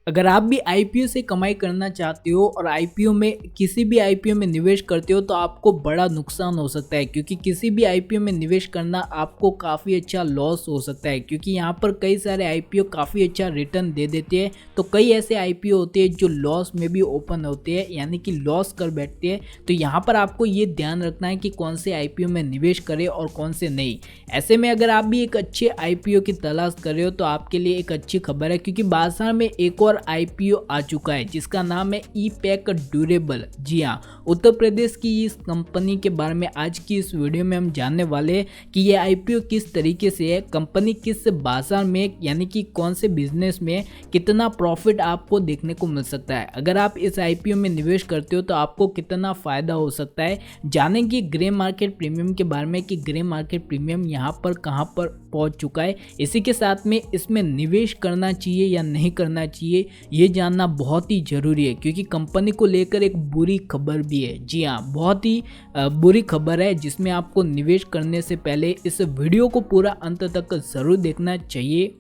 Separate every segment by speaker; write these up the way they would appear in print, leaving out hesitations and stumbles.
Speaker 1: अगर आप भी आईपीओ से कमाई करना चाहते हो और आईपीओ में किसी भी आईपीओ में निवेश करते हो तो आपको बड़ा नुकसान हो सकता है, क्योंकि किसी भी आईपीओ में निवेश करना आपको काफ़ी अच्छा लॉस हो सकता है, क्योंकि यहाँ पर कई सारे आईपीओ काफ़ी अच्छा रिटर्न दे देते हैं। तो कई ऐसे आईपीओ होते हैं जो लॉस में भी ओपन होते हैं, यानी कि लॉस कर बैठते हैं। तो यहाँ पर आपको ये ध्यान रखना है कि कौन से आईपीओ में निवेश करें और कौन से नहीं। ऐसे में अगर आप भी एक अच्छे आईपीओ की तलाश कर रहे हो तो आपके लिए एक अच्छी खबर है, क्योंकि बाजार में एक और आईपीओ आ चुका है जिसका नाम है ई-पैक ड्यूरेबल। जी हाँ, उत्तर प्रदेश की इस कंपनी के बारे में आज की इस वीडियो में हम जानने वाले हैं कि ये आईपीओ किस तरीके से है, कंपनी किस बाजार में यानी कि कौन से बिजनेस में कितना प्रॉफिट आपको देखने को मिल सकता है। अगर आप इस आईपीओ में निवेश करते हो तो आपको कितना फायदा हो सकता है। जानेंगे ग्रे मार्केट प्रीमियम के बारे में कि ग्रे मार्केट प्रीमियम यहाँ पर कहाँ पर पहुँच चुका है। इसी के साथ में इसमें निवेश करना चाहिए या नहीं करना चाहिए ये जानना बहुत ही ज़रूरी है, क्योंकि कंपनी को लेकर एक बुरी खबर भी है। जी हाँ, बहुत ही बुरी खबर है जिसमें आपको निवेश करने से पहले इस वीडियो को पूरा अंत तक ज़रूर देखना चाहिए।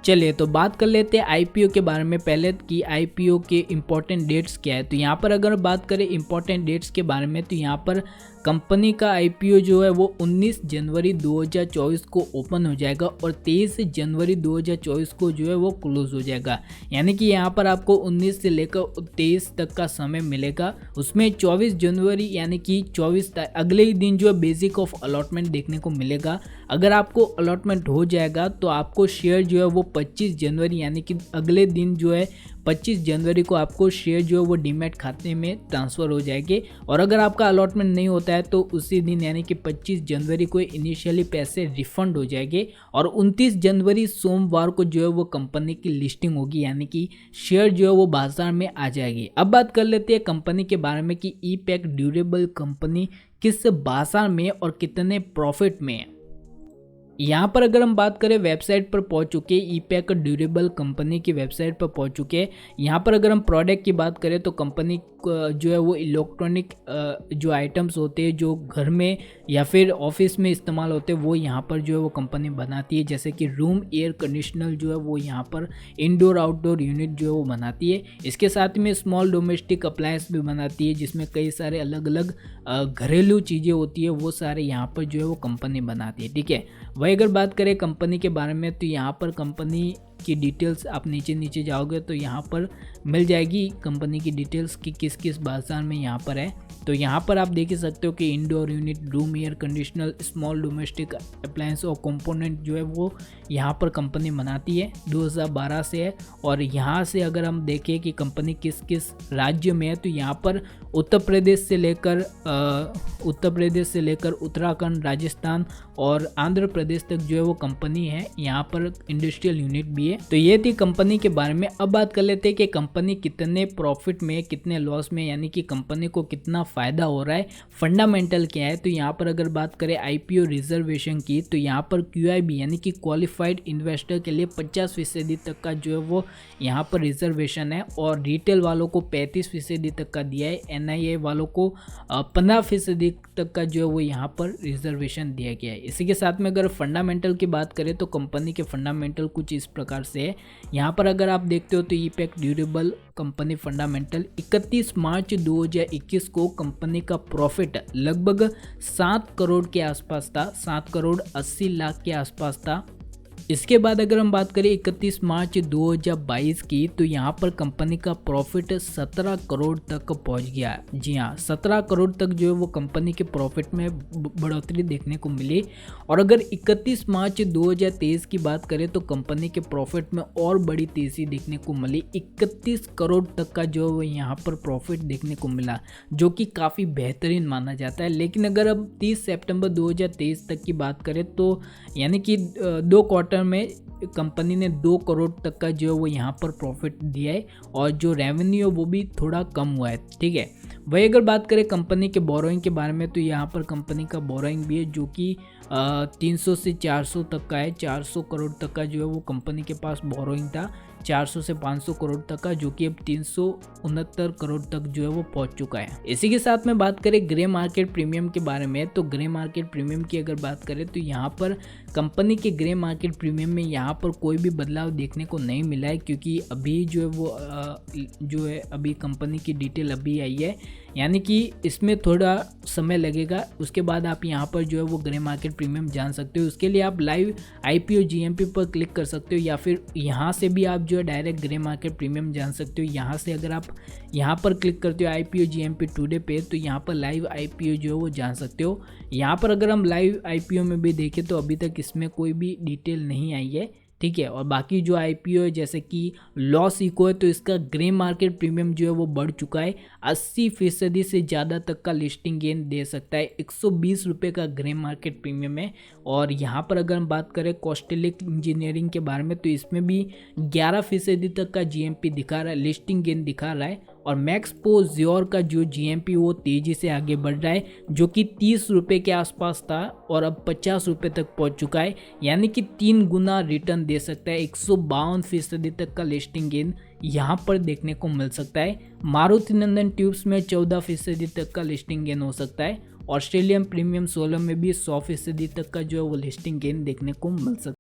Speaker 1: चलिए तो बात कर लेते हैं आईपीओ के बारे में पहले कि आईपीओ के इम्पोर्टेंट डेट्स क्या है। तो यहाँ पर अगर बात करें इम्पोर्टेंट डेट्स के बारे में तो यहाँ पर कंपनी का आईपीओ जो है वो 19 जनवरी 2024 को ओपन हो जाएगा और 23 जनवरी 2024 को जो है वो क्लोज हो जाएगा। यानी कि यहाँ पर आपको 19 से लेकर 23 तक का समय मिलेगा। उसमें 24 जनवरी यानी कि 24 अगले ही दिन जो है बेसिक ऑफ अलॉटमेंट देखने को मिलेगा। अगर आपको अलॉटमेंट हो जाएगा तो आपको शेयर जो है वो 25 जनवरी यानी कि अगले दिन जो है 25 जनवरी को आपको शेयर जो है वो डीमैट खाते में ट्रांसफ़र हो जाएंगे। और अगर आपका अलॉटमेंट नहीं होता है तो उसी दिन यानी कि 25 जनवरी को इनिशियली पैसे रिफंड हो जाएंगे और 29 जनवरी सोमवार को जो है वो कंपनी की लिस्टिंग होगी, यानी कि शेयर जो है वो बाजार में आ जाएगी। अब बात कर लेते हैं कंपनी के बारे में कि ई-पैक ड्यूरेबल कंपनी किस बाजार में और कितने प्रॉफिट में है। यहाँ पर अगर हम बात करें वेबसाइट पर पहुँच चुके हैं, ई-पैक ड्यूरेबल कंपनी की वेबसाइट पर पहुँच चुके हैं। यहाँ पर अगर हम प्रोडक्ट की बात करें तो कंपनी जो है वो इलेक्ट्रॉनिक जो आइटम्स होते हैं जो घर में या फिर ऑफिस में इस्तेमाल होते हैं वो यहाँ पर जो है वो कंपनी बनाती है, जैसे कि रूम एयर कंडीशनर जो है वो यहाँ पर इंडोर आउटडोर यूनिट जो है वो बनाती है। इसके साथ में स्मॉल डोमेस्टिक अप्लायंस भी बनाती है जिसमें कई सारे अलग अलग घरेलू चीज़ें होती है, वो सारे यहाँ पर जो है वो कंपनी बनाती है। ठीक है, वही अगर बात करें कंपनी के बारे में तो यहाँ पर कंपनी की डिटेल्स आप नीचे जाओगे तो यहाँ पर मिल जाएगी कंपनी की डिटेल्स कि किस किस बाजार में यहाँ पर है। तो यहाँ पर आप देख ही सकते हो कि indoor unit, room air conditioner, small domestic appliance और कंपोनेंट जो है वो यहाँ पर कंपनी बनाती है, 2012 से है। और यहाँ से अगर हम देखें कि कंपनी किस किस राज्य में है तो यहाँ पर उत्तर प्रदेश से लेकर उत्तराखंड, राजस्थान और आंध्र प्रदेश तक जो है वो कंपनी है, यहाँ पर इंडस्ट्रियल यूनिट भी है। तो ये थी कंपनी के बारे में। अब बात कर लेते हैं कि कंपनी कितने प्रॉफिट में, कितने लॉस में, यानी कि कंपनी को कितना फायदा हो रहा है, फंडामेंटल क्या है। तो यहाँ पर अगर बात करें आईपीओ रिजर्वेशन की तो यहाँ पर क्यूआईबी यानी कि क्वालिफाइड इन्वेस्टर के लिए 50% तक का जो है वो यहाँ पर रिजर्वेशन है और रिटेल वालों को 35% तक का दिया है, एनआईए वालों को 15% तक का जो है वो यहाँ पर रिजर्वेशन दिया गया है। इसी के साथ में अगर फंडामेंटल की बात करें तो कंपनी के फंडामेंटल कुछ इस प्रकार से है। यहाँ पर अगर आप देखते हो तो ई-पैक ड्यूरेबल कंपनी फंडामेंटल 31 मार्च 2021 को कंपनी का प्रॉफिट लगभग 7 करोड़ के आसपास था, 7 करोड़ 80 लाख के आसपास था। इसके बाद अगर हम बात करें 31 मार्च 2022 की तो यहाँ पर कंपनी का प्रॉफिट 17 करोड़ तक पहुँच गया। जी हाँ, 17 करोड़ तक जो है वो कंपनी के प्रॉफिट में बढ़ोतरी देखने को मिली। और अगर 31 मार्च 2023 की बात करें तो कंपनी के प्रॉफिट में और बड़ी तेज़ी देखने को मिली, 31 करोड़ तक का जो है यहाँ पर प्रॉफिट देखने को मिला, जो कि काफ़ी बेहतरीन माना जाता है। लेकिन अगर अब 30 सितंबर 2023 तक की बात करें तो यानी कि 2 क्वार्टर में कंपनी ने 2 करोड़ तक का जो है वो यहाँ पर प्रॉफिट दिया है और जो रेवेन्यू है वो भी थोड़ा कम हुआ है। ठीक है, वही अगर बात करें कंपनी के बोरोइंग के बारे में तो यहाँ पर कंपनी का बोरोइंग भी है जो कि 300 से 400 तक का है, 400 करोड़ तक का जो है वो कंपनी के पास बोरोइंग था। 400 से 500 करोड़ तक का, जो कि अब 369 करोड़ तक जो है वो पहुंच चुका है। इसी के साथ में बात करें ग्रे मार्केट प्रीमियम के बारे में, तो ग्रे मार्केट प्रीमियम की अगर बात करें तो यहाँ पर कंपनी के ग्रे मार्केट प्रीमियम में यहाँ पर कोई भी बदलाव देखने को नहीं मिला है, क्योंकि अभी जो है वो जो है अभी कंपनी की डिटेल अभी आई है, यानी कि इसमें थोड़ा समय लगेगा। उसके बाद आप यहाँ पर जो है वो ग्रे मार्केट प्रीमियम जान सकते हो। उसके लिए आप लाइव IPO GMP पर क्लिक कर सकते हो, या फिर यहाँ से भी आप जो है डायरेक्ट ग्रे मार्केट प्रीमियम जान सकते हो। यहाँ से अगर आप यहाँ पर क्लिक करते हो IPO GMP टुडे पे, तो यहाँ पर लाइव IPO जो है वो जान सकते हो। यहाँ पर अगर हम लाइव IPO में भी देखें तो अभी तक इसमें कोई भी डिटेल नहीं आई है, ठीक है। और बाकी जो IPO है जैसे कि लॉस इको है, तो इसका ग्रे मार्केट प्रीमियम जो है वो बढ़ चुका है, 80% से ज़्यादा तक का लिस्टिंग गेन दे सकता है। 120 रुपये का ग्रे मार्केट प्रीमियम है। और यहाँ पर अगर हम बात करें कॉस्टेलिक इंजीनियरिंग के बारे में, तो इसमें भी 11% तक का GMP दिखा रहा है, लिस्टिंग गेन दिखा रहा है। और मैक्सपो ज्योर का जो GMP वो तेज़ी से आगे बढ़ रहा है, जो कि 30 रुपये के आसपास था और अब 50 रुपये तक पहुंच चुका है, यानी कि 3 गुना रिटर्न दे सकता है। 152% तक का लिस्टिंग गेन यहाँ पर देखने को मिल सकता है। मारुति नंदन ट्यूब्स में 14% तक का लिस्टिंग गेन हो सकता है। ऑस्ट्रेलियन प्रीमियम सोलर में भी 100% तक का जो है वो लिस्टिंग गेन देखने को मिल सकता है।